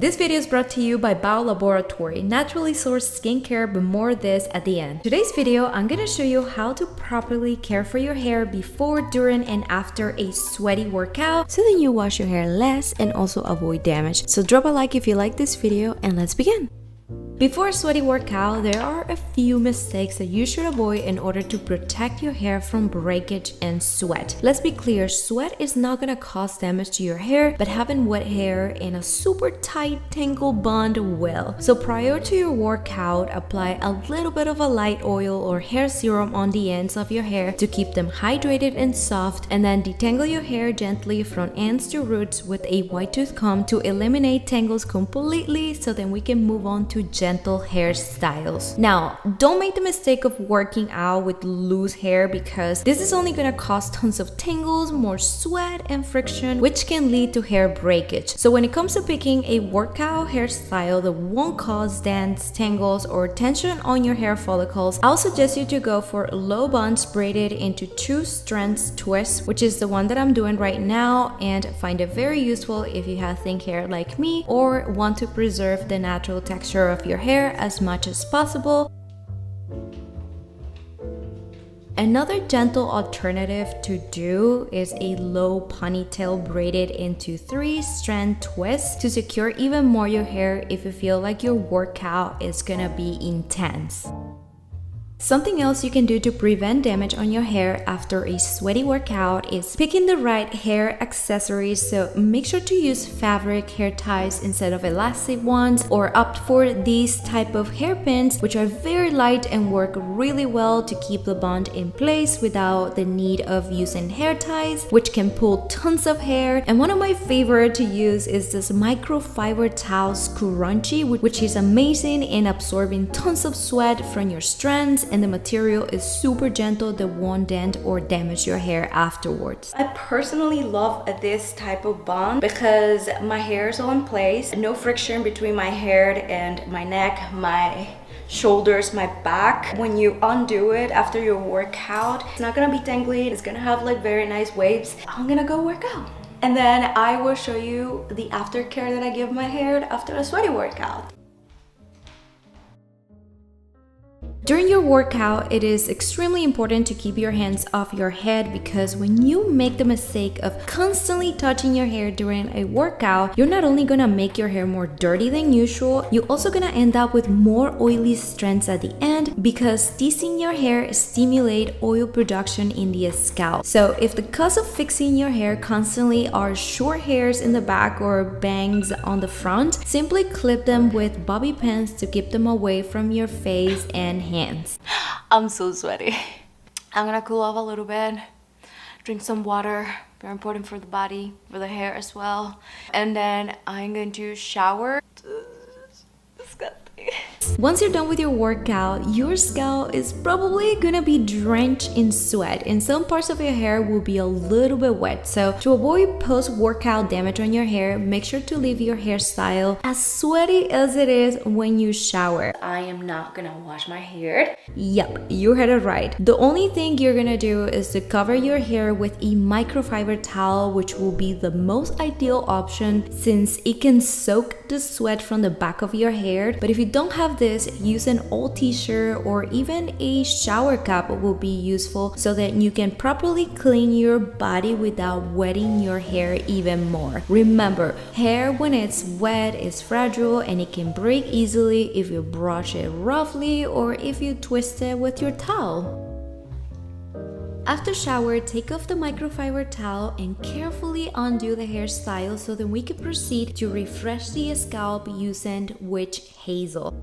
This video is brought to you by Bio Laboratory, naturally sourced skincare, but more of this at the end. Today's video, I'm gonna show you how to properly care for your hair before, during, and after a sweaty workout, so then you wash your hair less and also avoid damage. So drop a like if you like this video and let's begin. Before a sweaty workout, there are a few mistakes that you should avoid in order to protect your hair from breakage and sweat. Let's be clear, sweat is not gonna cause damage to your hair, but having wet hair in a super tight tangle bund will. So prior to your workout, apply a little bit of a light oil or hair serum on the ends of your hair to keep them hydrated and soft, and then detangle your hair gently from ends to roots with a wide tooth comb to eliminate tangles completely, so then we can move on to gentle hairstyles. Now, don't make the mistake of working out with loose hair, because this is only gonna cause tons of tangles, more sweat and friction, which can lead to hair breakage. So when it comes to picking a workout hairstyle that won't cause dents, tangles, or tension on your hair follicles, I'll suggest you to go for low buns braided into 2 strands twists, which is the one that I'm doing right now, and find it very useful if you have thin hair like me or want to preserve the natural texture of your hair as much as possible. Another gentle alternative to do is a low ponytail braided into 3-strand twists to secure even more your hair if you feel like your workout is gonna be intense. Something else you can do to prevent damage on your hair after a sweaty workout is picking the right hair accessories. So make sure to use fabric hair ties instead of elastic ones, or opt for these type of hairpins, which are very light and work really well to keep the bund in place without the need of using hair ties, which can pull tons of hair. And one of my favorite to use is this microfiber towel scrunchie, which is amazing in absorbing tons of sweat from your strands, and the material is super gentle that won't dent or damage your hair afterwards. I personally love this type of bun because my hair is all in place, no friction between my hair and my neck, my shoulders, my back. When you undo it after your workout, it's not gonna be tangly, it's gonna have like very nice waves. I'm gonna go work out, and then I will show you the aftercare that I give my hair after a sweaty workout. During your workout, it is extremely important to keep your hands off your head, because when you make the mistake of constantly touching your hair during a workout, you're not only gonna make your hair more dirty than usual, you're also gonna end up with more oily strands at the end, because teasing your hair stimulate oil production in the scalp. So if the cause of fixing your hair constantly are short hairs in the back or bangs on the front, simply clip them with bobby pins to keep them away from your face and hands. I'm so sweaty. I'm gonna cool off a little bit, drink some water, very important for the body, for the hair as well. And then I'm going to shower. Disgusting. Once you're done with your workout, your scalp is probably gonna be drenched in sweat, and some parts of your hair will be a little bit wet. So to avoid post-workout damage on your hair, make sure to leave your hairstyle as sweaty as it is when you shower. I am not gonna wash my hair. Yep, you heard it right. The only thing you're gonna do is to cover your hair with a microfiber towel, which will be the most ideal option since it can soak the sweat from the back of your hair. But if you don't have this, use an old t-shirt or even a shower cap will be useful, so that you can properly clean your body without wetting your hair even more. Remember, hair when it's wet is fragile and it can break easily if you brush it roughly or if you twist it with your towel. After shower, take off the microfiber towel and carefully undo the hairstyle, so that we can proceed to refresh the scalp using witch hazel.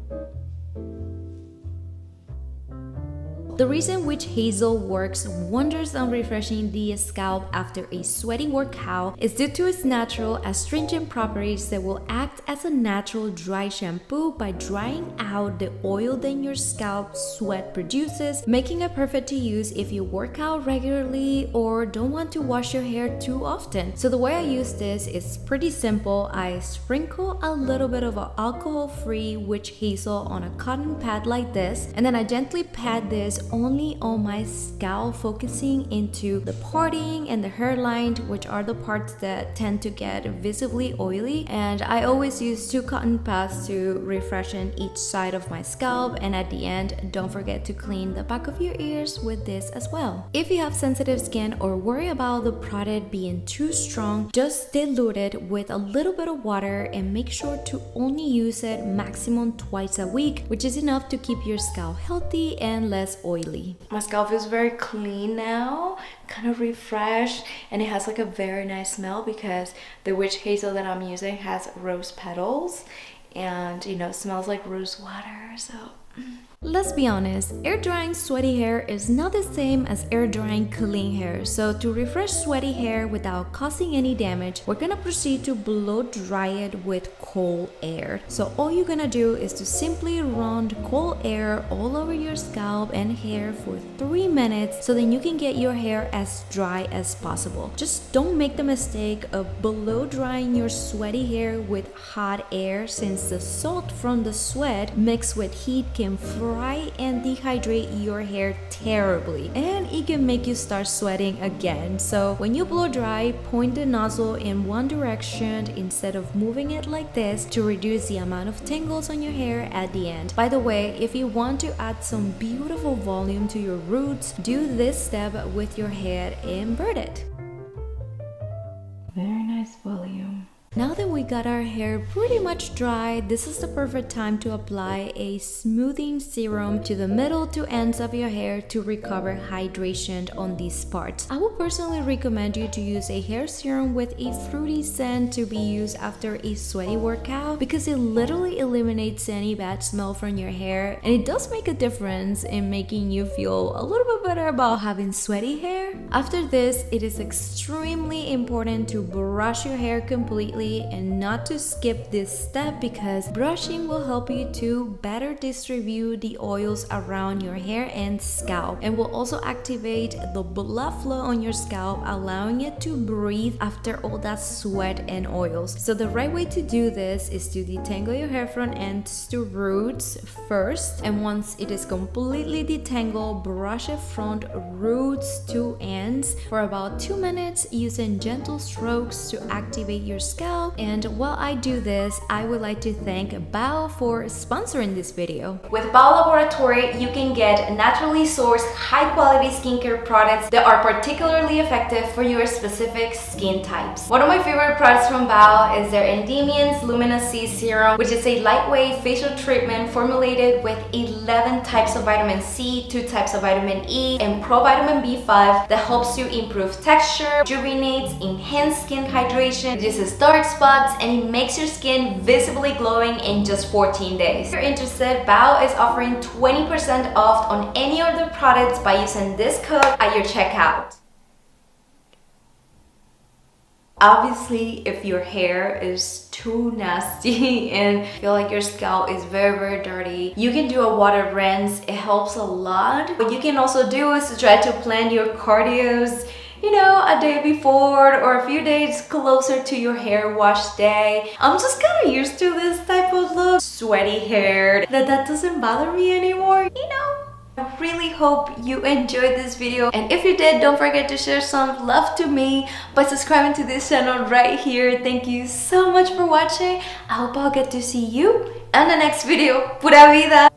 The reason witch hazel works wonders on refreshing the scalp after a sweaty workout is due to its natural astringent properties that will act as a natural dry shampoo by drying out the oil that your scalp sweat produces, making it perfect to use if you work out regularly or don't want to wash your hair too often. So the way I use this is pretty simple. I sprinkle a little bit of alcohol-free witch hazel on a cotton pad like this, and then I gently pat this only on my scalp, focusing into the parting and the hairline, which are the parts that tend to get visibly oily. And I always use 2 cotton pads to refreshen each side of my scalp, and at the end, don't forget to clean the back of your ears with this as well. If you have sensitive skin or worry about the product being too strong, just dilute it with a little bit of water and make sure to only use it maximum twice a week, which is enough to keep your scalp healthy and less oily. My scalp feels very clean now, kind of refreshed, and it has like a very nice smell because the witch hazel that I'm using has rose petals and smells like rose water. So let's be honest, air drying sweaty hair is not the same as air drying clean hair. So to refresh sweaty hair without causing any damage, we're gonna proceed to blow dry it with cold air. So all you're gonna do is to simply run cold air all over your scalp and hair for 3 minutes, so then you can get your hair as dry as possible. Just don't make the mistake of blow drying your sweaty hair with hot air, since the salt from the sweat mixed with heat can fry and dehydrate your hair terribly, and it can make you start sweating again. So when you blow dry, point the nozzle in one direction instead of moving it like this to reduce the amount of tangles on your hair at the end. By the way, if you want to add some beautiful volume to your roots, do this step with your head inverted. Very nice volume. Now that we got our hair pretty much dry, this is the perfect time to apply a smoothing serum to the middle to ends of your hair to recover hydration on these parts. I would personally recommend you to use a hair serum with a fruity scent to be used after a sweaty workout, because it literally eliminates any bad smell from your hair, and it does make a difference in making you feel a little bit better about having sweaty hair. After this, it is extremely important to brush your hair completely and not to skip this step, because brushing will help you to better distribute the oils around your hair and scalp, and will also activate the blood flow on your scalp, allowing it to breathe after all that sweat and oils. So the right way to do this is to detangle your hair from ends to roots first, and once it is completely detangled, brush it from roots to ends for about 2 minutes using gentle strokes to activate your scalp. And while I do this, I would like to thank Bao for sponsoring this video. With Bao Laboratory, you can get naturally sourced high-quality skincare products that are particularly effective for your specific skin types. One of my favorite products from Bao is their Endymions Luminous C Serum, which is a lightweight facial treatment formulated with 11 types of vitamin C, 2 types of vitamin E, and provitamin B5 that helps you improve texture, rejuvenates, enhance skin hydration, reduces dark spots, and it makes your skin visibly glowing in just 14 days. If you're interested, Bao is offering 20% off on any of their products by using this code at your checkout. Obviously, if your hair is too nasty and feel like your scalp is very dirty, you can do a water rinse. It helps a lot. What you can also do is to try to plan your cardios, a day before or a few days closer to your hair wash day. I'm just kind of used to this type of look. Sweaty hair, that doesn't bother me anymore, I really hope you enjoyed this video, and if you did, don't forget to share some love to me by subscribing to this channel right here. Thank you so much for watching. I hope I'll get to see you in the next video. Pura Vida!